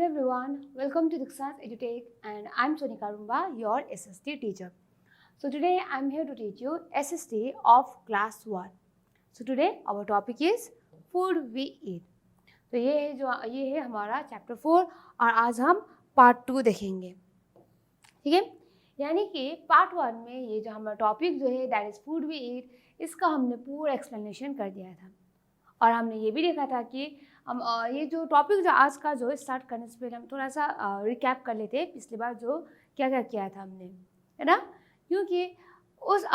Hello everyone, welcome to Diksha's EduTech and I'm Sonika Rumba, your SST teacher. So today I'm here to teach you SST of class 1. So today our topic is food we eat. तो ये है हमारा chapter 4 और आज हम part 2 देखेंगे. ठीक है, यानी कि पार्ट 1 में ये जो हमारा टॉपिक जो है that is food we eat, इसका हमने पूरा एक्सप्लेनेशन कर दिया था और हमने ये भी देखा था कि हम ये जो टॉपिक जो आज का जो स्टार्ट करने से पहले हम थोड़ा सा रिकैप कर लेते हैं पिछली बार जो क्या क्या किया था हमने, है ना. क्योंकि उस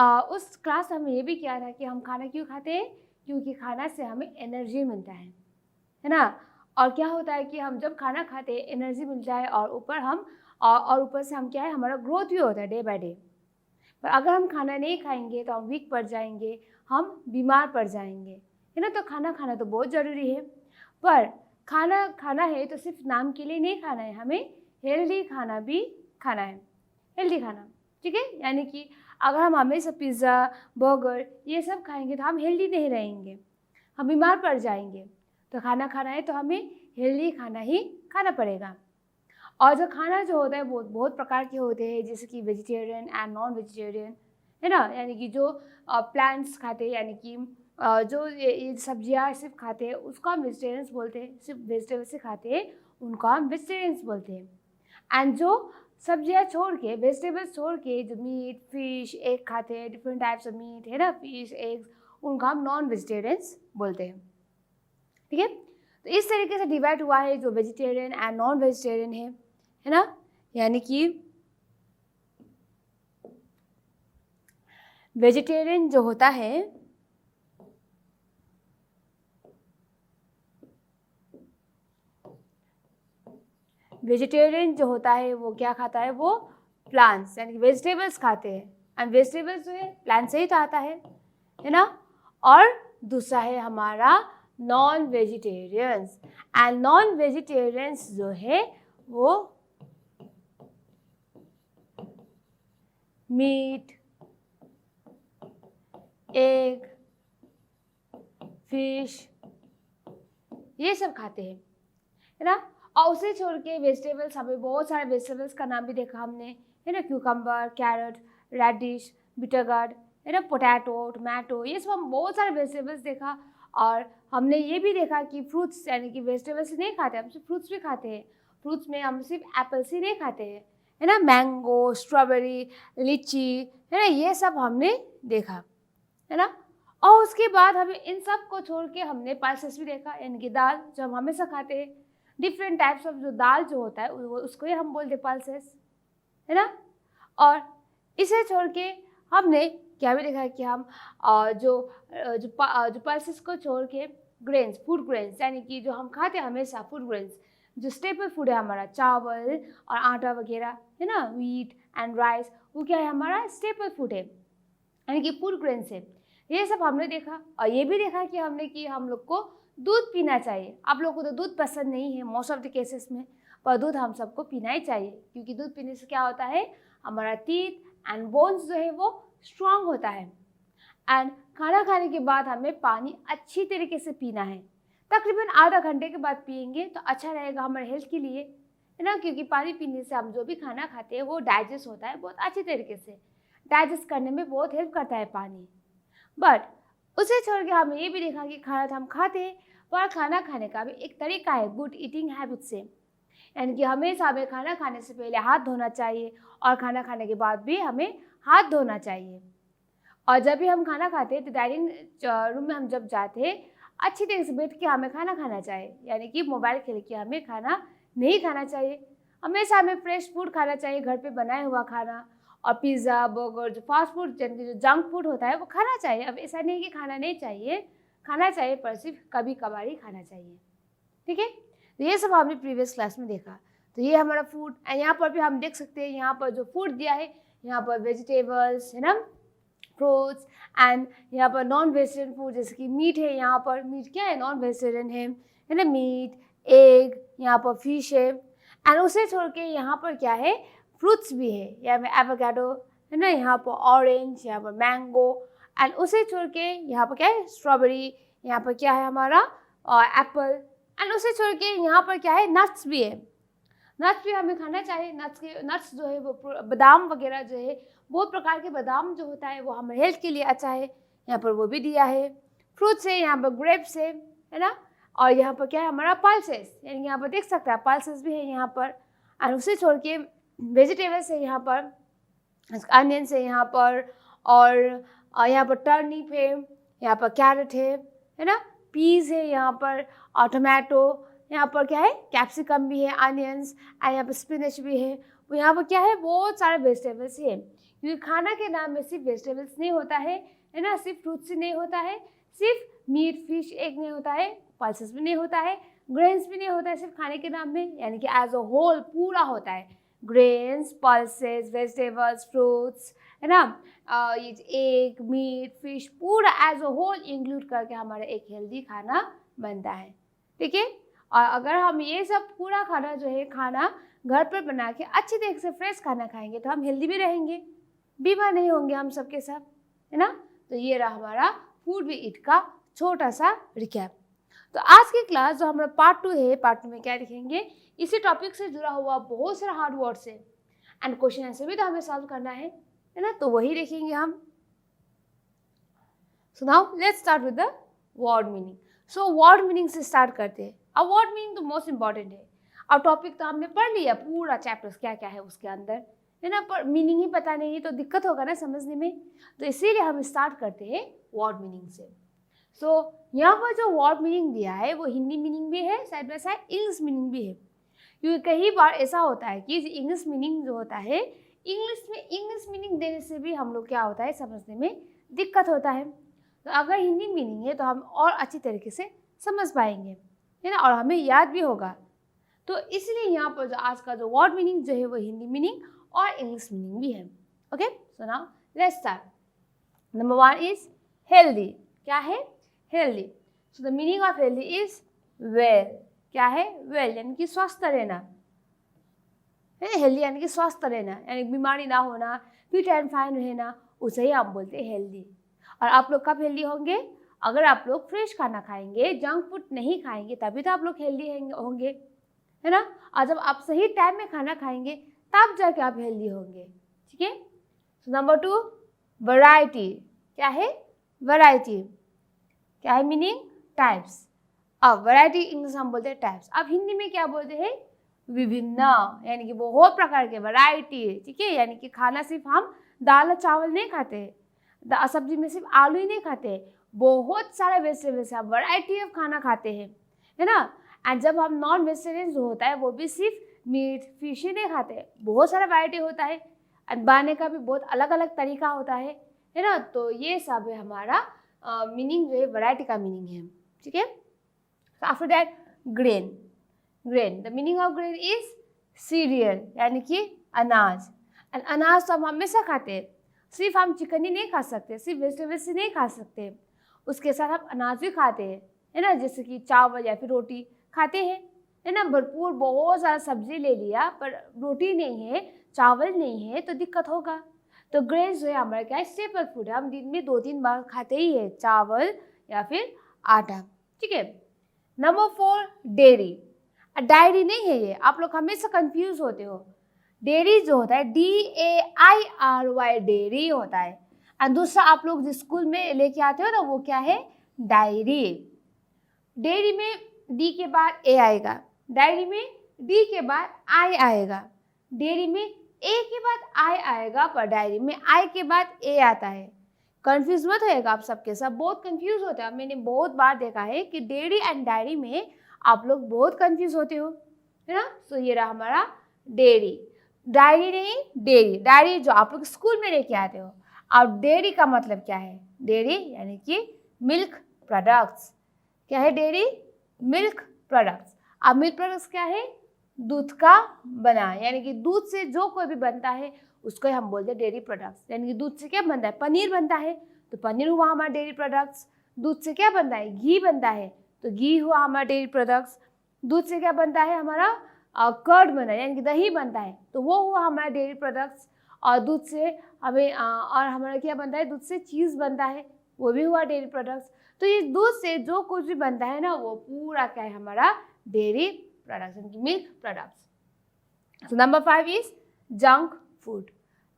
क्लास में हमें ये भी किया था कि हम खाना क्यों खाते हैं, क्योंकि खाना से हमें एनर्जी मिलता है ना. और क्या होता है कि हम जब खाना खाते हैं एनर्जी मिलता है और ऊपर से हम क्या है, हमारा ग्रोथ भी होता है डे बाय डे. पर अगर हम खाना नहीं खाएंगे तो हम वीक पड़ जाएंगे, हम बीमार पड़ जाएंगे, है ना. तो खाना तो बहुत ज़रूरी है, पर खाना है तो सिर्फ नाम के लिए नहीं खाना है, हमें हेल्दी खाना भी खाना है, हेल्दी खाना. ठीक है, यानी कि अगर हम हमेशा पिज़्ज़ा बर्गर ये सब खाएंगे तो हम हेल्दी नहीं रहेंगे, हम बीमार पड़ जाएंगे. तो खाना खाना है तो हमें हेल्दी खाना ही खाना पड़ेगा. और जो खाना जो होता है वो बहुत प्रकार के होते हैं, जैसे कि वेजिटेरियन एंड नॉन वेजिटेरियन, है ना. यानी कि जो प्लांट्स खाते हैं, यानी कि जो ये सब्जियाँ सिर्फ खाते हैं उसको हम वेजिटेरियंस बोलते हैं. सिर्फ वेजिटेबल्स से खाते हैं उनको हम वेजिटेरियंस बोलते हैं. एंड जो सब्जियाँ छोड़ के, वेजिटेबल्स छोड़ के जो मीट फिश एग खाते हैं, डिफरेंट टाइप्स ऑफ मीट, है ना, फिश एग्स, उनको हम नॉन वेजिटेरियंस बोलते हैं. ठीक है, तो इस तरीके से डिवाइड हुआ है जो वेजिटेरियन एंड नॉन वेजिटेरियन है ना. यानी कि वेजिटेरियन जो होता है वो क्या खाता है, वो प्लांट्स यानी कि वेजिटेबल्स खाते हैं. एंड वेजिटेबल्स जो है प्लांट से ही तो आता है ना. और दूसरा है हमारा non vegetarians. And non vegetarians जो है वो मीट एग फिश ये सब खाते हैं, है ना. और उसे छोड़ के वेजिटेबल्स, हमें बहुत सारे वेजिटेबल्स का नाम भी देखा हमने, है ना. क्यूकम्बर, कैरेट, रेडिश, बिटरगार्ड, है ना, पोटैटो, टमाटो, ये सब हम बहुत सारे वेजिटेबल्स देखा. और हमने ये भी देखा कि फ्रूट्स यानी कि वेजिटेबल्स नहीं खाते, हम सिर्फ फ्रूट्स भी खाते हैं. फ्रूट्स में हम सिर्फ एप्पल्स ही नहीं खाते हैं, है ना. मैंगो, स्ट्रॉबेरी, लीची, है ना, ये सब हमने देखा, है ना. और उसके बाद हमें इन सब को छोड़ के हमने पल्सेस भी देखा, यानी कि दाल जो हम हमेशा खाते हैं. डिफरेंट टाइप्स ऑफ जो दाल जो होता है उसको ही हम बोलते पल्सेस, है ना. और इसे छोड़ के हमने क्या भी देखा कि हम जो पल्सेस को छोड़ के ग्रेन्स, फूड ग्रेन्स, यानी कि जो हम खाते हैं हमेशा फूड ग्रेन्स, जो स्टेपल फूड है हमारा, चावल और आटा वगैरह, है ना, व्हीट एंड राइस, वो क्या है, हमारा स्टेपल फूड है, यानी कि फूड ग्रेन्स है. ये सब हमने देखा. और ये भी देखा कि हम लोग को दूध पीना चाहिए. आप लोगों को तो दूध पसंद नहीं है मोस्ट ऑफ द केसेस में, पर दूध हम सबको पीना ही चाहिए, क्योंकि दूध पीने से क्या होता है, हमारा टीथ एंड बोन्स जो है वो स्ट्रांग होता है. एंड खाना खाने के बाद हमें पानी अच्छी तरीके से पीना है. तकरीबन आधा घंटे के बाद पिएंगे तो अच्छा रहेगा हमारे हेल्थ के लिए, है ना. क्योंकि पानी पीने से हम जो भी खाना खाते हैं वो डाइजेस्ट होता है बहुत अच्छी तरीके से, डाइजेस्ट करने में बहुत हेल्प करता है पानी. बट उसे छोड़ के हमने ये भी देखा कि खाना तो हम खाते हैं, पर खाना खाने का भी एक तरीका है गुड ईटिंग हैबिट से. यानी कि हमेशा हमें खाना खाने से पहले हाथ धोना चाहिए और खाना खाने के बाद भी हमें हाथ धोना चाहिए. और जब भी हम खाना खाते हैं तो डाइनिंग रूम में हम जब जाते हैं अच्छी तरीके से बैठ के हमें खाना खाना चाहिए, यानी कि मोबाइल खेल के हमें खाना नहीं खाना चाहिए. हमेशा हमें फ्रेश फूड खाना चाहिए, घर पे बनाया हुआ खाना. और पिज़्ज़ा बर्गर जो फास्ट फूड यानी कि जो जंक फूड होता है वो खाना चाहिए. अब ऐसा नहीं कि खाना नहीं चाहिए, खाना चाहिए, पर सिर्फ कभी कभार ही खाना चाहिए. ठीक है, तो ये सब हमने प्रीवियस क्लास में देखा. तो ये हमारा फूड. एंड यहाँ पर भी हम देख सकते हैं, यहाँ पर जो फूड दिया है, यहाँ पर वेजिटेबल्स, है ना, फ्रूट्स, एंड यहाँ पर नॉन वेजिटेरियन फूड जैसे कि मीट है. यहाँ पर मीट क्या है, नॉन वेजिटेरियन है ना, मीट एग, यहाँ पर फिश है. एंड उसे छोड़ के यहाँ पर क्या है, फ्रूट्स भी है. यहाँ पर एवोकाडो, है ना, यहाँ पर ऑरेंज, यहाँ पर मैंगो. एंड उसे छोड़ के यहाँ पर क्या है, स्ट्रॉबेरी, यहाँ पर क्या है हमारा एप्पल. एंड उसे छोड़ के यहाँ पर क्या है, नट्स भी है. नट्स भी हमें खाना चाहिए। नट्स जो है वो बादाम वगैरह जो है, बहुत प्रकार के बादाम जो होता है वो हमारे हेल्थ के लिए अच्छा है, यहाँ पर वो भी दिया है। फ्रूट्स है, यहाँ पर ग्रेप्स है ना, और यहाँ पर क्या है हमारा पल्सेस, यानी यहाँ पर देख सकते हैं पल्सेस भी है यहाँ पर। और उसे छोड़ के वेजिटेबल्स है यहाँ पर, अनियंस है यहाँ पर, और यहाँ पर टर्निप है, यहाँ पर कैरेट है ना, पीस है यहाँ पर, और टोमेटो, यहाँ पर क्या है कैप्सिकम भी है, अनियंस, और यहाँ पर स्पिनच भी है। वो यहाँ पर क्या है बहुत सारे वेजिटेबल्स है, क्योंकि खाना के नाम में सिर्फ वेजिटेबल्स नहीं होता है ना, सिर्फ फ्रूट्स ही नहीं होता है, सिर्फ मीट फिश एग नहीं होता है, पल्सेस भी नहीं होता है, ग्रेन्स भी नहीं होता है सिर्फ खाने के नाम में, यानी कि एज अ होल पूरा होता है। ग्रेन्स, पल्सेस, वेजिटेबल्स, फ्रूट्स, है ना, ये एग, मीट, फिश, पूरा एज अ होल इंक्लूड करके हमारा एक हेल्दी खाना बनता है। ठीक है, और अगर हम ये सब पूरा खाना जो है खाना घर पर बना के अच्छी तरीके से फ्रेश खाना खाएंगे तो हम हेल्दी भी रहेंगे, बीमार नहीं होंगे हम सबके साथ, है ना। तो ये रहा हमारा फूड वी ईट का छोटा सा रिकैप। तो आज की क्लास जो हमारा पार्ट 2 है, पार्ट 2 में क्या देखेंगे, इसी टॉपिक से जुड़ा हुआ बहुत सारा हार्ड वर्ड्स है एंड क्वेश्चन आंसर भी तो हमें सॉल्व करना है ना, तो वही देखेंगे हम। So now let's start with the word meaning. So word meaning से स्टार्ट करते हैं। अब वर्ड मीनिंग तो मोस्ट इंपॉर्टेंट है। अब टॉपिक तो हमने पढ़ लिया पूरा चैप्टर्स क्या क्या है उसके अंदर, है ना, पर मीनिंग ही पता नहीं तो दिक्कत होगा ना समझने में, तो इसीलिए हम स्टार्ट करते हैं वर्ड मीनिंग से। सो यहाँ पर जो वर्ड मीनिंग दिया है वो हिंदी मीनिंग भी है, side by side English meaning भी है, क्योंकि कई बार ऐसा होता है कि इंग्लिश मीनिंग जो होता है, इंग्लिश मीनिंग देने से भी हम लोग क्या होता है समझने में दिक्कत होता है। तो अगर हिंदी मीनिंग है तो हम और अच्छी तरीके से समझ पाएंगे, है ना, और हमें याद भी होगा। तो इसलिए यहाँ पर जो आज का जो वर्ड मीनिंग जो है वो हिंदी मीनिंग और इंग्लिश मीनिंग भी है। Okay, so now let's start. Number 1 is healthy. क्या है? Healthy. So the meaning of healthy is well. क्या है? वेल, यानी कि स्वस्थ रहना, हेल्दी यानी कि स्वस्थ रहना, यानी बीमारी ना होना, फिट एंड फाइन रहना, उसे ही आप बोलते हैं हेल्दी। और आप लोग कब हेल्दी होंगे? अगर आप लोग फ्रेश खाना खाएंगे, जंक फूड नहीं खाएंगे, तभी तो आप लोग हेल्दी होंगे, है ना। और जब आप सही टाइम में खाना खाएंगे तब जाके आप हेल्दी होंगे। ठीक है। Number 2 variety. क्या है? वैरायटी। क्या है मीनिंग? टाइप्स। अब वैरायटी इंग्लिश हम बोलते हैं टाइप्स। अब हिंदी में क्या बोलते हैं? विभिन्न, यानी कि बहुत प्रकार के वैरायटी। ठीक है, यानी कि खाना सिर्फ हम दाल और चावल नहीं खाते, सब्जी में सिर्फ आलू ही नहीं खाते, बहुत सारे वेजिटेबल्स हम वैरायटी ऑफ खाना खाते हैं, है ना। एंड जब हम नॉन वेजिटेरियन जो होता है वो भी सिर्फ मीट फिश ही नहीं खाते, बहुत सारा वैरायटी होता है एंड बनाने का भी बहुत अलग अलग तरीका होता है ना। तो ये सब है हमारा मीनिंग जो है वैरायटी का मीनिंग है। ठीक है। After that grain. Grain, the meaning of grain is serial, यानी कि अनाज। एंड अनाज तो हम हमेशा खाते हैं, सिर्फ हम चिकन ही नहीं खा सकते, सिर्फ वेजिटेबल्स ही नहीं खा सकते, उसके साथ हम अनाज भी खाते हैं, है ना, जैसे कि चावल या फिर रोटी खाते हैं, है ना। भरपूर बहुत सारा सब्जी ले लिया पर रोटी नहीं है, चावल नहीं है, तो दिक्कत होगा। तो ग्रेन्स जो है हमारा क्या है? स्टेपल फूड है, हम दिन में 2-3 बार खाते ही है, चावल या फिर आटा। ठीक है। Number 4 dairy. डायरी नहीं है ये, आप लोग हमेशा कंफ्यूज होते हो। डेयरी जो होता है DAIRY, डेयरी होता है। और दूसरा आप लोग जिस स्कूल में लेके आते हो ना वो क्या है? डायरी। डेयरी में D के बाद A आएगा, डायरी में D के बाद I आएगा, डेयरी में A के बाद I आएगा, पर डायरी में I के बाद A आता है। कंफ्यूज मत होएगा आप सबके सब, बहुत कंफ्यूज होता है। मैंने बहुत बार देखा है कि डेयरी एंड डायरी में आप लोग बहुत कंफ्यूज होते हो, है ना। तो ये रहा हमारा डेयरी। डायरी नहीं, डेयरी। डायरी जो आप लोग स्कूल में लेके आते हो। अब डेयरी का मतलब क्या है? डेयरी यानी कि मिल्क प्रोडक्ट्स। क्या है डेयरी? Milk products. अब मिल्क प्रोडक्ट्स क्या है? दूध का बना, यानी कि दूध से जो कोई भी बनता है उसको हम बोलते हैं डेयरी प्रोडक्ट्स। यानी कि दूध से क्या बनता है? पनीर बनता है, तो पनीर हुआ हमारा डेयरी प्रोडक्ट्स। दूध से क्या बनता है? घी बनता है, तो घी हुआ हमारा डेयरी प्रोडक्ट्स। दूध से क्या बनता है? हमारा कर्ड बना है, यानी कि दही बनता है, तो वो हुआ हमारा डेयरी प्रोडक्ट्स। और दूध से हमें और हमारा क्या बनता है? दूध से चीज़ बनता है, वो भी हुआ डेयरी प्रोडक्ट्स। तो ये दूध से जो कुछ भी बनता है ना वो पूरा क्या है? हमारा डेयरी प्रोडक्ट्स, यानी कि milk products. So number 5 is junk food.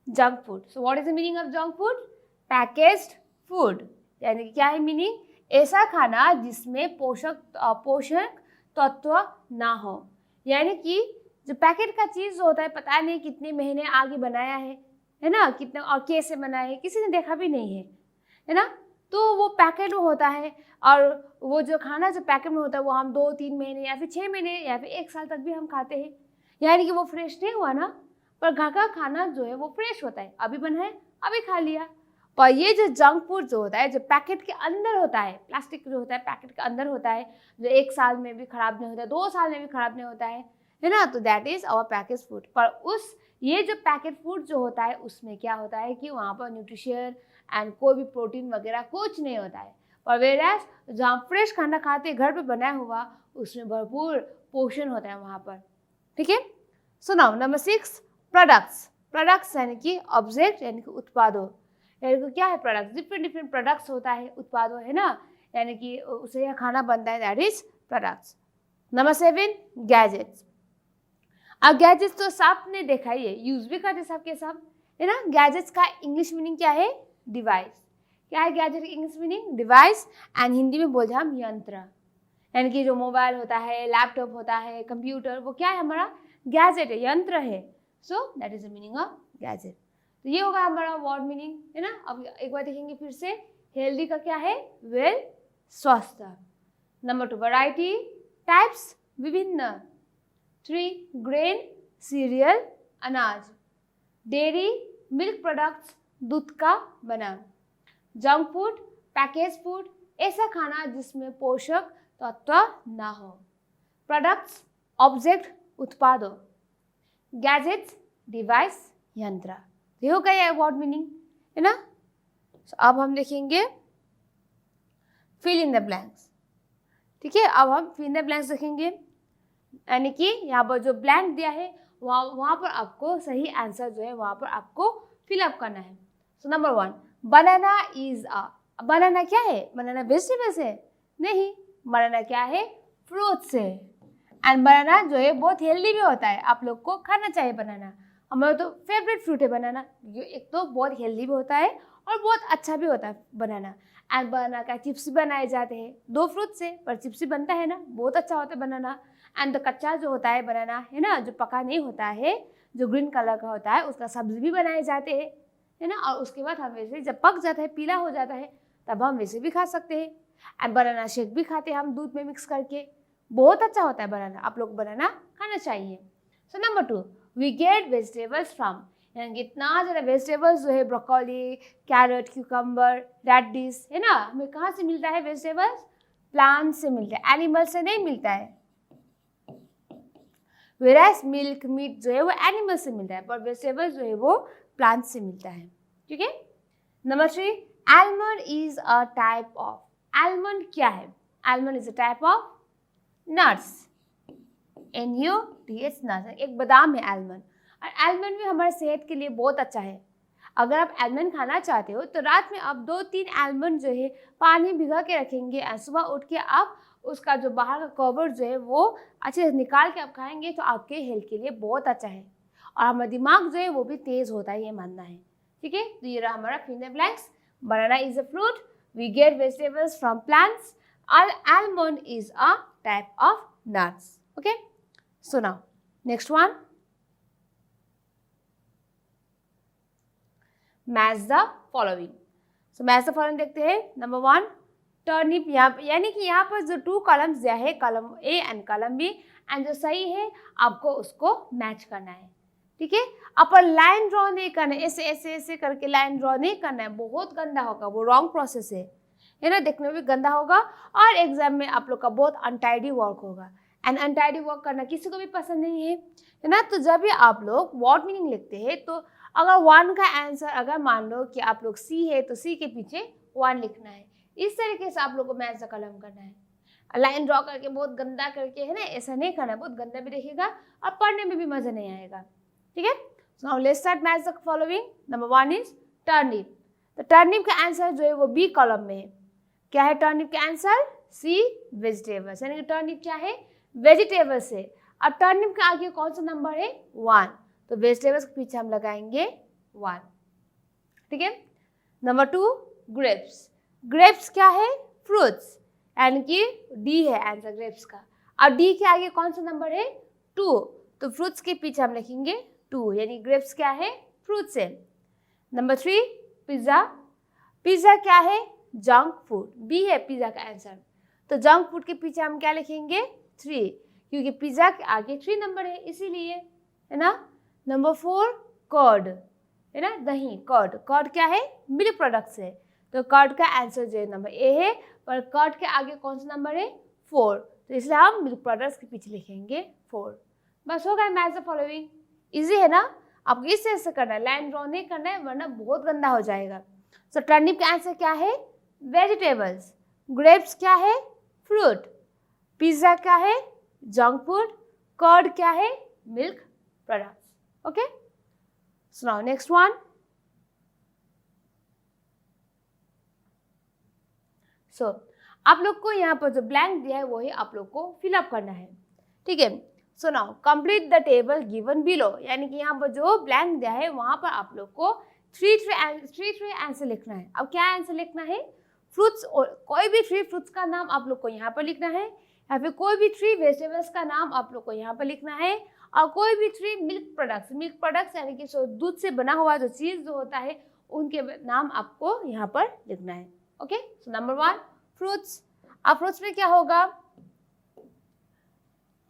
Junk food. So what is the meaning of junk food? Packaged food. यानी कि क्या है मीनिंग? ऐसा खाना जिसमें पोषक तत्व ना हो। यानी कि जो पैकेट का चीज़ होता है पता नहीं कितने महीने आगे बनाया है ना, कितने और कैसे बनाया है किसी ने देखा भी नहीं है ना। तो वो पैकेट में होता है और वो जो खाना जो पैकेट में होता है वो हम 2-3 महीने या फिर 6 महीने या फिर 1 साल तक भी हम खाते हैं। यानी कि वो फ्रेश नहीं हुआ ना, पर घर का खाना जो है वो फ्रेश होता है, अभी बना है अभी खा लिया। पर ये जो जंक फूड जो होता है, जो पैकेट के अंदर होता है, प्लास्टिक जो होता है पैकेट के अंदर होता है, जो 1 साल में भी खराब नहीं होता है, 2 साल में भी खराब नहीं होता है ना, तो that is our package food. पर ये जो पैकेट फूड जो होता है उसमें क्या होता है कि वहाँ पर न्यूट्रिशन एंड कोई भी प्रोटीन वगैरह कुछ नहीं होता है। और वेराज जहाँ फ्रेश खाना खाते घर पे बनाया हुआ उसमें भरपूर पोषण होता है वहाँ पर। ठीक है। So now number 6 products. Products यानी कि ऑब्जेक्ट यानी कि उत्पादों। यानी कि क्या है प्रोडक्ट्स? डिफरेंट प्रोडक्ट्स होता है, उत्पादों है ना, यानी कि उसे यह खाना बनता है, that is products. Number 7 gadgets. अब गैजेट्स तो सबने देखा ही है, यूज भी करते सबके सब है ना। गैजेट्स का इंग्लिश मीनिंग क्या है? डिवाइस। क्या है गैजेट की English meaning? Device. And Hindi में बोलते हैं हम यंत्र। यानी कि जो मोबाइल होता है, लैपटॉप होता है, कंप्यूटर, वो क्या है हमारा? गैजेट है, यंत्र है। So that is the meaning of gadget. तो ये होगा हमारा वर्ड मीनिंग है ना। अब एक बार देखेंगे फिर से। हेल्दी का क्या है? वेल, स्वस्थ। नंबर 2 वैरायटी, टाइप्स, विभिन्न। 3 ग्रेन, सीरियल, अनाज। डेयरी, मिल्क प्रोडक्ट्स, दूध का बना। जंक फूड, पैकेज फूड, ऐसा खाना जिसमें पोषक तत्व ना हो। प्रोडक्ट्स, ऑब्जेक्ट, उत्पादों। गैजेट्स, डिवाइस, यंत्र। ये हो गया वर्ड मीनिंग है ना। अब हम देखेंगे फिल इन द ब्लैंक्स। ठीक है, अब हम फिल इन द ब्लैंक्स देखेंगे। यानी कि यहाँ पर जो ब्लैंक दिया है वहाँ पर आपको सही आंसर जो है वहाँ पर आपको फिलअप करना है। सो नंबर 1 बनाना इज अ। बनाना क्या है? बनाना वेजिटेबल्स है? नहीं, बनाना क्या है? फ्रूट्स है। एंड बनाना जो है बहुत हेल्दी भी होता है, आप लोग को खाना चाहिए बनाना। हमारा तो फेवरेट फ्रूट है बनाना। एक तो बहुत हेल्दी भी होता है और बहुत अच्छा भी होता है बनाना। एंड बनाना का चिप्स बनाए जाते हैं, 2 फ्रूट से पर चिप्स बनता है ना, बहुत अच्छा होता है बनाना। एंड तो कच्चा जो होता है बनाना है ना, जो पका नहीं होता है, जो ग्रीन कलर का होता है, उसका सब्जी भी बनाए जाते हैं है ना। और उसके बाद हम वैसे जब पक जाता है, पीला हो जाता है, तब हम वैसे भी खा सकते हैं। एंड बनाना शेक भी खाते हैं हम दूध में मिक्स करके, बहुत अच्छा होता है बनाना, आप लोग बनाना खाना चाहिए। So number 2 we get vegetables from. यानी कि इतना ज़्यादा वेजिटेबल्स जो है, ब्रोकोली, कैरेट, क्यूकम्बर, रेडिश है ना, हमें कहाँ से मिलता है वेजिटेबल्स? प्लांट से मिलता है, एनिमल से नहीं मिलता है। वेरास मिल्क, मीट जो है वो एनिमल से मिलता है, पर वेजिटेबल्स जो है वो प्लांट से मिलता है। ठीक है। Number 3 almond is a type of. Almond क्या है? Almond is a type of nuts. NUTS nuts, एक बादाम है आलमंड। और आलमंड भी हमारे सेहत के लिए बहुत अच्छा है। अगर आप आलमंड खाना चाहते हो तो रात में आप 2-3 आलमंड जो है पानी भिगा के रखेंगे और सुबह उठ के आप उसका जो बाहर का कवर जो है वो अच्छे से निकाल के आप खाएंगे तो आपके हेल्थ के लिए बहुत अच्छा है। और हमारा दिमाग जो है वो भी तेज़ होता है, ये मानना है। ठीक है। तो ये रहा हमारा fill in the blanks. Banana is a fruit, we get vegetables from plants, almond is a type of nuts. Okay, so now next one, match the following. So match the following देखते हैं। Number 1 turnip, यहाँ यानी कि यहाँ पर जो 2 columns दिया है, column A and column B, and जो सही है आपको उसको मैच करना है। ठीक है। अपन लाइन ड्रॉ नहीं करना है, ऐसे ऐसे ऐसे करके लाइन ड्रॉ नहीं करना है, बहुत गंदा होगा, वो रॉन्ग प्रोसेस है ना, देखने में भी गंदा होगा और एग्जाम में आप लोग का बहुत अनटाइडी वर्क होगा। एंड अनटाइडी वर्क करना किसी को भी पसंद नहीं है ना। तो जब भी आप लोग वर्ड मीनिंग लिखते हैं तो अगर 1 का आंसर, अगर मान लो कि आप लोग सी है तो सी के पीछे 1 लिखना है। इस तरीके से आप लोग को मैच द कलम करना है। लाइन ड्रॉ करके बहुत गंदा करके है ना, ऐसा नहीं करना है, बहुत गंदा भी दिखेगा और पढ़ने में भी मजा नहीं आएगा। ठीक है। So now let's start match the following. Number 1 is turnip. तो टर्निप का आंसर जो है वो बी कॉलम में है। क्या है टर्निप का आंसर? सी वेजिटेबल्स। यानी कि टर्निप क्या है? वेजिटेबल्स है। अब टर्निप के आगे कौन सा नंबर है? 1, तो वेजिटेबल्स के पीछे हम लगाएंगे 1, ठीक है। नंबर 2 ग्रेप्स, ग्रेप्स क्या है? फ्रूट्स, यानी कि डी है आंसर ग्रेप्स का। अब डी के आगे कौन सा नंबर है? 2, तो फ्रूट्स के पीछे हम लिखेंगे 2, यानी ग्रेप्स क्या है? फ्रूट्स है। नंबर 3 पिज्ज़ा, पिज्ज़ा क्या है? जंक फूड, बी है पिज्ज़ा का आंसर, तो जंक फूड के पीछे हम क्या लिखेंगे? 3, क्योंकि पिज्ज़ा के आगे 3 नंबर है इसीलिए, है ना। नंबर 4 कर्ड, है ना, दही, कर्ड, कर्ड क्या है? मिल्क प्रोडक्ट्स है, तो कर्ड का आंसर जो है नंबर ए है, पर कर्ड के आगे कौन सा नंबर है? 4, तो इसलिए हम मिल्क प्रोडक्ट्स के पीछे लिखेंगे 4। बस हो गया मैच द फॉलोइंग, इजी है ना। आपको इस तरह से करना है, लाइन ड्रॉ नहीं करना है वरना बहुत गंदा हो जाएगा। सो टर्निप का आंसर क्या है? वेजिटेबल्स, ग्रेप्स क्या है? फ्रूट, पिज्ज़ा क्या है? जंक फूड, कर्ड क्या है? Milk products. Okay, so now next one. So आप लोग को यहाँ पर जो ब्लैंक दिया है वही आप लोग को फिलअप करना है, ठीक है। So now complete the table given below, यानी कि यहाँ पर जो ब्लैंक दिया है वहाँ पर आप लोग को 3 आंसर लिखना है। अब क्या आंसर लिखना है? फ्रूट्स, कोई भी 3 फ्रूट्स का नाम आप लोग को यहाँ पर लिखना है, या फिर कोई भी 3 वेजिटेबल्स का नाम आप लोग को यहाँ पर लिखना है, और कोई भी 3 मिल्क प्रोडक्ट्स यानी कि दूध से बना हुआ जो चीज़ जो होता है उनके नाम आपको यहाँ पर लिखना है। Okay, so number 1 fruits. अब फ्रूट्स में क्या होगा?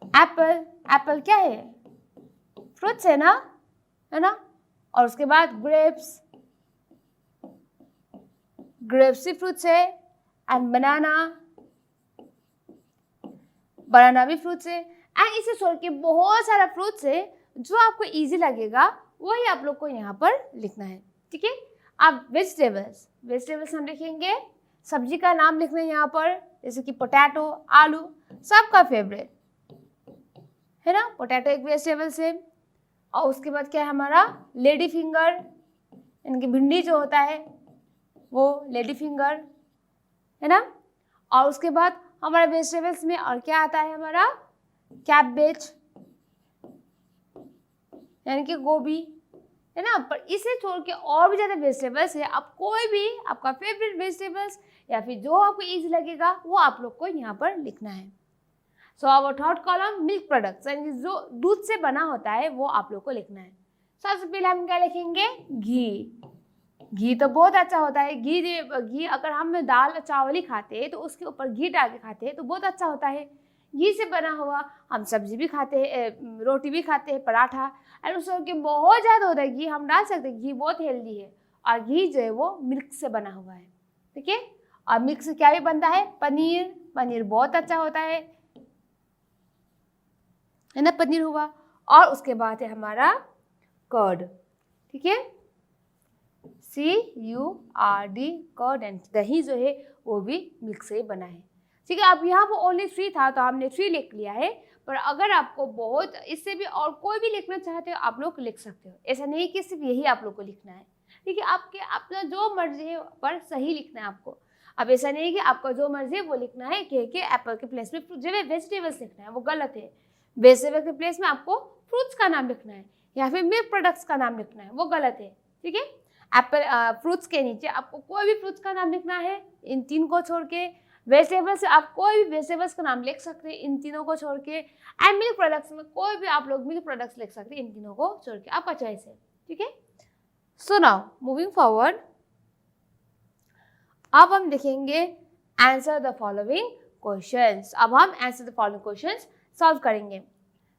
एप्पल, एप्पल क्या है? फ्रूट्स है ना। और उसके बाद ग्रेप्स, ग्रेप्स भी फ्रूट्स है, एंड बनाना, बनाना भी फ्रूट्स है। एंड इसे छोड़ के बहुत सारा फ्रूट्स है, जो आपको इजी लगेगा वही आप लोग को यहाँ पर लिखना है, ठीक है। अब वेजिटेबल्स, वेजिटेबल्स हम लिखेंगे, सब्जी का नाम लिखना है यहाँ पर, जैसे कि पोटैटो, आलू, सबका फेवरेट है ना, पोटैटो एक वेजिटेबल्स है। और उसके बाद क्या है हमारा? लेडी फिंगर, यानी कि भिंडी जो होता है वो लेडी फिंगर, है ना। और उसके बाद हमारा वेजिटेबल्स में और क्या आता है हमारा? कैबेज, यानी कि गोभी, है ना। पर इसे छोड़ के और भी ज़्यादा वेजिटेबल्स है, आप कोई भी आपका फेवरेट वेजिटेबल्स या फिर जो आपको इजी लगेगा वो आप लोग को यहाँ पर लिखना है। So our third column milk products, यानी कि जो दूध से बना होता है वो आप लोग को लिखना है। सबसे पहले हम क्या लिखेंगे? घी, घी तो बहुत अच्छा होता है। घी अगर हम दाल चावल ही खाते हैं तो उसके ऊपर घी डाल के खाते हैं तो बहुत अच्छा होता है। घी से बना हुआ हम सब्जी भी खाते हैं, रोटी भी खाते हैं, पराठा, और उसके बहुत ज़्यादा होता है घी हम डाल सकते हैं। घी बहुत हेल्दी है, और घी जो है वो मिल्क से बना हुआ है, ठीक है। और मिल्क से क्या भी बनता है? पनीर, पनीर बहुत अच्छा होता है ना, पनीर हुआ। और उसके बाद है हमारा कर्ड, ठीक है, CURD, कर्ड, एंड दही जो है वो भी मिल्क से ही बना है, ठीक है। अब यहाँ पर ओनली 3 था तो हमने 3 लिख लिया है, पर अगर आपको बहुत इससे भी और कोई भी लिखना चाहते हो आप लोग लिख सकते हो। ऐसा नहीं कि सिर्फ यही आप लोग को लिखना है, ठीक है। आपके अपना जो मर्जी है पर सही लिखना है आपको। अब ऐसा नहीं कि आपका जो मर्जी है वो लिखना है कि एप्पल के प्लेस में जो वेजिटेबल्स लिखना है वो गलत है। वेजिटेबल के प्लेस में आपको फ्रूट्स का नाम लिखना है या फिर मिल्क प्रोडक्ट्स का नाम लिखना है, वो गलत है, ठीक है। एप्पल फ्रूट्स के नीचे आपको कोई भी फ्रूट्स का नाम लिखना है, इन 3 को छोड़ के। वेजिटेबल्स से आप कोई भी वेजिटेबल्स का नाम लिख सकते हैं इन तीनों को छोड़ के। एंड मिल्क प्रोडक्ट्स में कोई भी आप लोग मिल्क प्रोडक्ट्स लिख सकते हैं इन तीनों को छोड़ के, आपका चॉइस है, ठीक है। सो नाउ मूविंग फॉरवर्ड, अब हम देखेंगे आंसर द फॉलोइंग क्वेश्चंस। अब हम answer the following questions solve करेंगे।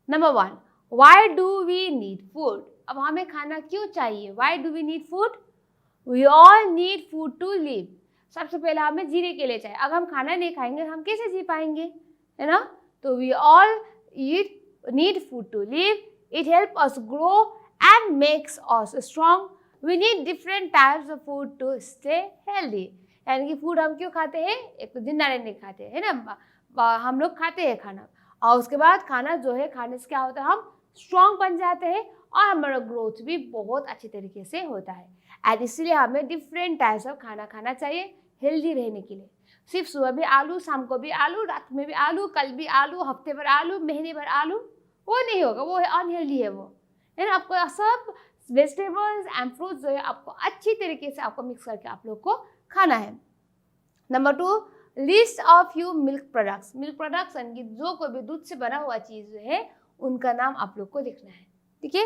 Number 1, why do we need food? अब हमें खाना क्यों चाहिए? Why do we need food? We all need food to live. सबसे पहले हमें जीने के लिए चाहिए। अगर हम खाना नहीं खाएंगे हम कैसे जी पाएंगे, है ना। तो we all need food to live, it help us grow and makes us strong, we need different types of food to stay healthy. यानी कि फूड हम क्यों खाते हैं? एक तो जिंदा रहने खाते हैं, है ना, हम लोग खाते हैं खाना, और उसके बाद खाना जो है खाने से क्या होता है, हम स्ट्रॉन्ग बन जाते हैं और हमारा ग्रोथ भी बहुत अच्छे तरीके से होता है। एंड इसलिए हमें डिफरेंट टाइप्स ऑफ खाना खाना चाहिए हेल्दी रहने के लिए। सिर्फ सुबह भी आलू, शाम को भी आलू, रात में भी आलू, कल भी आलू, हफ्ते भर आलू, महीने भर आलू, वो नहीं होगा, वो अनहेल्दी है वो, है ना। आपको सब वेजिटेबल्स एंड फ्रूट्स जो है आपको अच्छी तरीके से आपको मिक्स करके आप लोग को खाना है। Number 2, list of you milk products. Milk products यानी कि जो कोई भी दूध से बना हुआ चीज़ जो है उनका नाम आप लोग को लिखना है, ठीक है।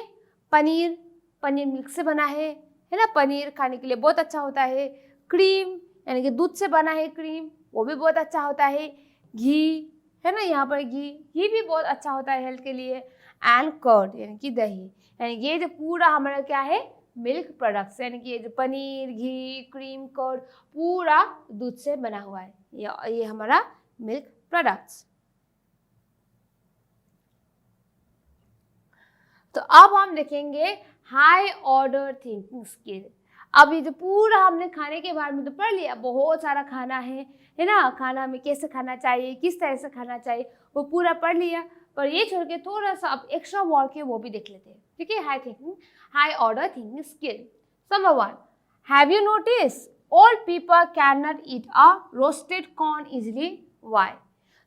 पनीर, पनीर मिल्क से बना है ना, पनीर खाने के लिए बहुत अच्छा होता है। क्रीम यानी कि दूध से बना है क्रीम, वो भी बहुत अच्छा होता है। घी है ना, यहाँ पर घी भी बहुत अच्छा होता है हेल्थ के लिए। एंड कर्ड यानी कि दही, यानी ये जो पूरा हमारा क्या है, मिल्क प्रोडक्ट्स, यानी कि ये जो पनीर, घी, क्रीम, कर्ड पूरा दूध से बना हुआ है, ये हमारा मिल्क प्रोडक्ट्स। तो अब हम देखेंगे हाई ऑर्डर थिंकिंग स्किल। अब ये जो पूरा हमने खाने के बारे में तो पढ़ लिया, बहुत सारा खाना है ना, खाना में कैसे खाना चाहिए, किस तरह से खाना चाहिए, वो पूरा पढ़ लिया। पर ये छोड़ के थोड़ा सा अब एक्स्ट्रा वर्क है वो भी देख लेते हैं, ठीक है। High order thinking skill. Number 1, have you notice all people can not eat a roasted corn easily, why.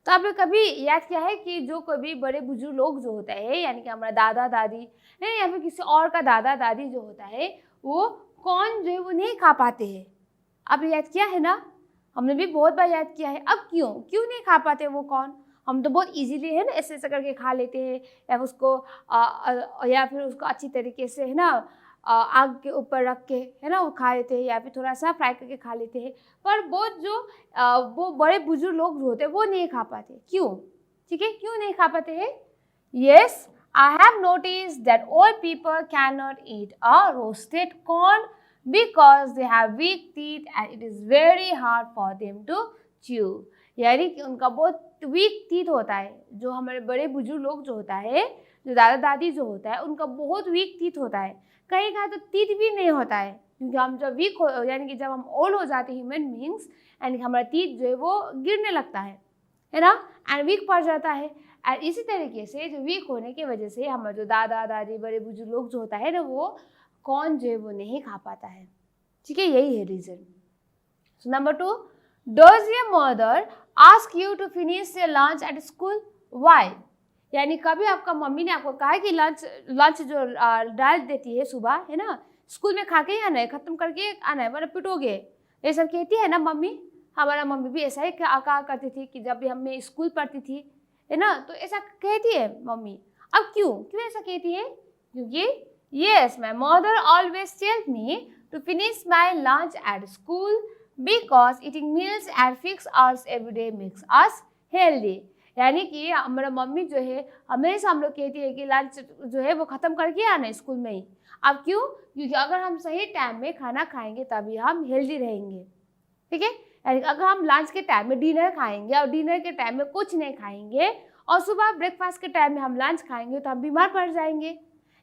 तो आपने कभी याद किया है कि जो कभी बड़े बुजुर्ग लोग जो होता है, यानी कि हमारा दादा दादी है या फिर किसी और का दादा दादी जो होता है, वो कॉर्न जो है वो नहीं खा पाते हैं। आपने याद किया है ना, हमने भी बहुत बार याद किया है। अब क्यों नहीं खा पाते वो कॉर्न? हम तो बहुत इजीली है ना ऐसे ऐसे करके खा लेते हैं, या फिर उसको अच्छी तरीके से है ना आग के ऊपर रख के है ना वो खा लेते हैं, या फिर थोड़ा सा फ्राई करके खा लेते हैं। पर बहुत जो वो बड़े बुजुर्ग लोग जो होते हैं वो नहीं खा पाते, क्यों? ठीक है, क्यों नहीं खा पाते हैं? Yes, I have noticed that old people cannot eat a roasted corn because they have weak teeth and it is very hard for them to chew. यानी कि उनका बहुत वीक टीथ होता है। जो हमारे बड़े बुजुर्ग लोग जो होता है, जो दादा दादी जो होता है, उनका बहुत वीक टीथ होता है। कहीं कहीं तो टीथ भी नहीं होता है, क्योंकि हम जब वीक हो यानी कि जब हम ओल्ड हो जाते हैं ह्यूमन बींग्स, यानी कि हमारा टीथ जो है वो गिरने लगता है ना, एंड वीक पड़ जाता है। और इसी तरीके से जो वीक होने की वजह से हमारे जो दादा दादी बड़े बुजुर्ग लोग जो होता है ना, वो कॉर्न जो है वो नहीं खा पाता है, ठीक है। यही है reason. So number 2, does your mother ask you to finish your lunch at school, why. यानी कभी आपका मम्मी ने आपको कहा कि लंच जो डाल देती है सुबह है ना, स्कूल में खा के ही आना है, ख़त्म करके आना है वरना पिटोगे, ये सब कहती है ना मम्मी। हमारा मम्मी भी ऐसा ही कहा करती थी कि जब भी हमें स्कूल पढ़ती थी है ना, तो ऐसा कहती है मम्मी। अब क्यों ऐसा कहती है? क्योंकि yes, my mother always tell me to finish my lunch at school because eating meals at fix hours every day makes us healthy. यानी कि हमारा मम्मी जो है हमेशा हम लोग कहती है कि लंच जो है वो ख़त्म करके आना स्कूल में ही। अब क्यों? क्योंकि अगर हम सही टाइम में खाना खाएंगे तभी हम हेल्दी रहेंगे, ठीक है। यानी अगर हम लंच के टाइम में डिनर खाएंगे और डिनर के टाइम में कुछ नहीं खाएंगे और सुबह ब्रेकफास्ट के टाइम में हम लंच खाएंगे तो हम बीमार पड़ जाएंगे,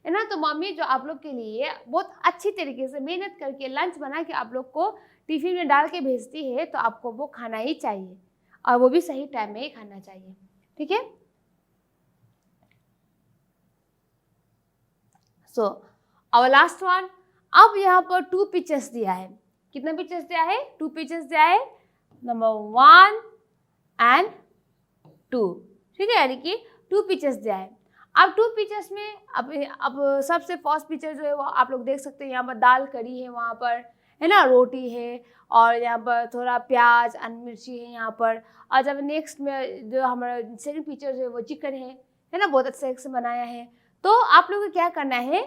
है ना। तो मम्मी जो आप लोग के लिए बहुत अच्छी तरीके से मेहनत करके लंच बना के आप लोग को टिफिन में डाल के भेजती है, तो आपको वो खाना ही चाहिए और वो भी सही टाइम में ही खाना चाहिए, ठीक है। सो आवर लास्ट वन, अब यहाँ पर 2 पिक्चर्स दिया है। कितना पिक्चर्स दिया है? 2 पिक्चर्स दिया है, नंबर 1 एंड 2, ठीक है। यानी कि 2 पिक्चर्स दिया है। अब 2 पिक्चर्स में अब सबसे फर्स्ट पिक्चर जो है वो आप लोग देख सकते हैं, यहाँ पर दाल कड़ी है, वहाँ पर है ना रोटी है, और यहाँ पर थोड़ा प्याज और मिर्ची है यहाँ पर। और जब नेक्स्ट में जो हमारा सेकंड पिक्चर जो है वो चिकन है ना, बहुत अच्छे से बनाया है। तो आप लोगों को क्या करना है,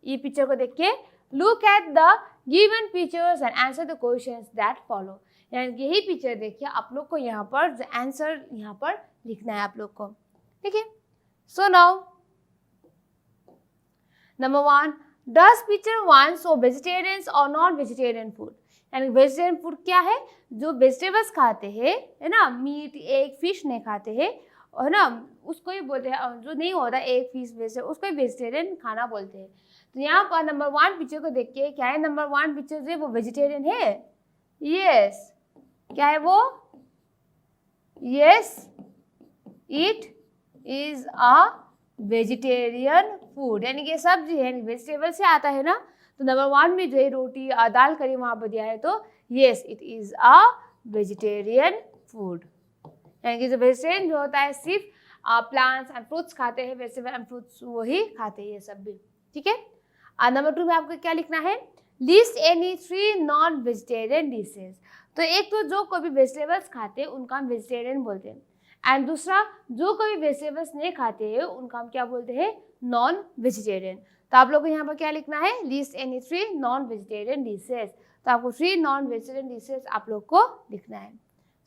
ये पिक्चर को देख के look at the given pictures and answer the questions that follow. यानी यही पिक्चर देखिए आप लोग को यहाँ पर जो आंसर यहाँ पर लिखना है आप लोग को, ठीक है। So now number 1, does picture 1 show vegetarians और नॉन वेजिटेरियन फूड। यानी वेजिटेरियन फूड क्या है? जो वेजिटेबल्स खाते हैं है ना, मीट एग फिश नहीं खाते हैं है ना, उसको ही बोलते हैं। जो नहीं होता एग फिश वेजिटेबल उसको ही वेजिटेरियन खाना बोलते हैं। तो यहाँ पर नंबर 1 पिक्चर को देख के क्या है, नंबर 1 पिक्चर जो है वो वेजिटेरियन है। यस, क्या है वो? Yes, it is a vegetarian food, यानी कि सब्जी है, वेजिटेबल से आता है ना। तो नंबर 1 में जो है रोटी दाल करी वहाँ पर दिया है, तो yes it is a vegetarian food. यानी कि जो वेजिटेरियन जो होता है सिर्फ प्लांट्स एंड फ्रूट्स खाते हैं, वेजिटेबल एंड फ्रूट्स वही खाते हैं ये सब भी, ठीक है। नंबर 2 में आपको क्या लिखना है, list any 3 non vegetarian dishes. तो एक तो जो कोई भी वेजिटेबल्स खाते हैं उनका हम वेजिटेरियन बोलते हैं, एंड दूसरा जो कोई वेजिटेबल्स नहीं खाते हैं उनका हम क्या बोलते हैं, नॉन वेजिटेरियन। तो आप लोगों को यहाँ पर क्या लिखना है, list any 3 non vegetarian dishes. तो आपको 3 नॉन वेजिटेरियन डिशेज आप लोग को लिखना है।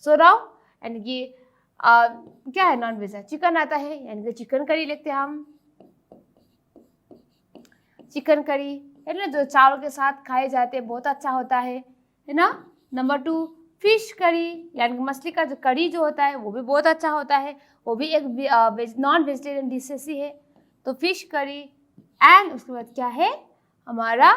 सो नाउ यानी कि क्या है नॉन वेज है, चिकन आता है, यानी कि चिकन करी लिखते हैं हम, चिकन करी है ना, जो चावल के साथ खाए जाते हैं, बहुत अच्छा होता है ना। नंबर 2 फिश करी, यानी कि मछली का जो करी जो होता है वो भी बहुत अच्छा होता है, वो भी एक नॉन वेजिटेरियन डिशेस ही है। तो फिश करी, एंड उसके बाद क्या है हमारा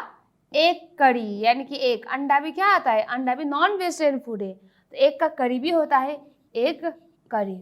एक करी, यानी कि एक अंडा भी क्या आता है, अंडा भी नॉन वेजिटेरियन फूड है, तो एक का करी भी होता है, एक करी।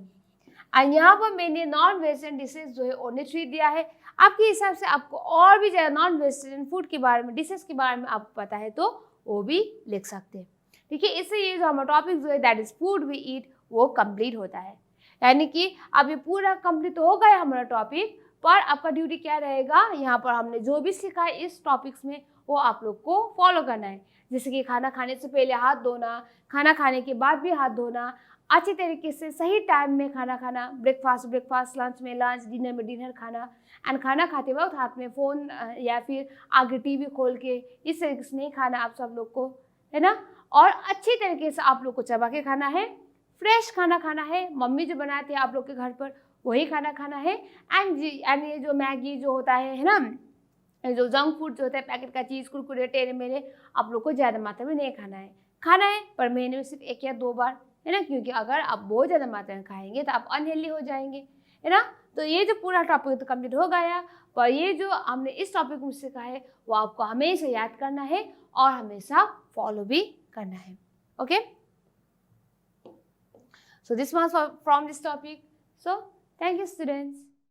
और यहाँ पर मैंने नॉन वेजिटेरियन डिशेज जो है ओनली 3 दिया है। आपके हिसाब से आपको और भी ज़्यादा नॉन वेजिटेरियन फूड के बारे में, डिशेज के बारे में आपको पता है तो वो भी लिख सकते हैं, ठीक है। इससे ये जो हमारा टॉपिक जो है that is food we eat वो कंप्लीट होता है, यानी कि अब ये पूरा कंप्लीट हो गया हमारा टॉपिक। पर आपका ड्यूटी क्या रहेगा, यहाँ पर हमने जो भी सीखा है इस टॉपिक्स में वो आप लोग को फॉलो करना है। जैसे कि खाना खाने से पहले हाथ धोना, खाना खाने के बाद भी हाथ धोना, अच्छी तरीके से सही टाइम में खाना खाना, ब्रेकफास्ट, लंच में लंच, डिनर में डिनर खाना, एंड खाना खाते वक्त हाथ में फ़ोन या फिर आगे टीवी खोल के इस तरीके से नहीं खाना आप सब लोग को, है ना। और अच्छी तरीके से आप लोग को चबा के खाना है, फ्रेश खाना खाना है, मम्मी जो बनाते हैं आप लोग के घर पर वही खाना खाना है। एंड ये जो मैगी जो होता है ना, जो जंक फूड जो होता है, पैकेट का चीज़, कुरकुरे, टेढ़े मेढ़े, आप लोग को ज़्यादा मात्रा में नहीं खाना है पर महीने में सिर्फ 1 या 2 बार, है ना, क्योंकि अगर आप बहुत ज़्यादा मात्रा में खाएंगे तो आप अनहेल्दी हो जाएंगे, है ना। तो ये जो पूरा टॉपिक तो कंप्लीट हो गया, पर ये जो हमने इस टॉपिक में सीखा है वो आपको हमेशा याद करना है और हमेशा फॉलो भी करना है, okay. So this was from this topic, so thank you students.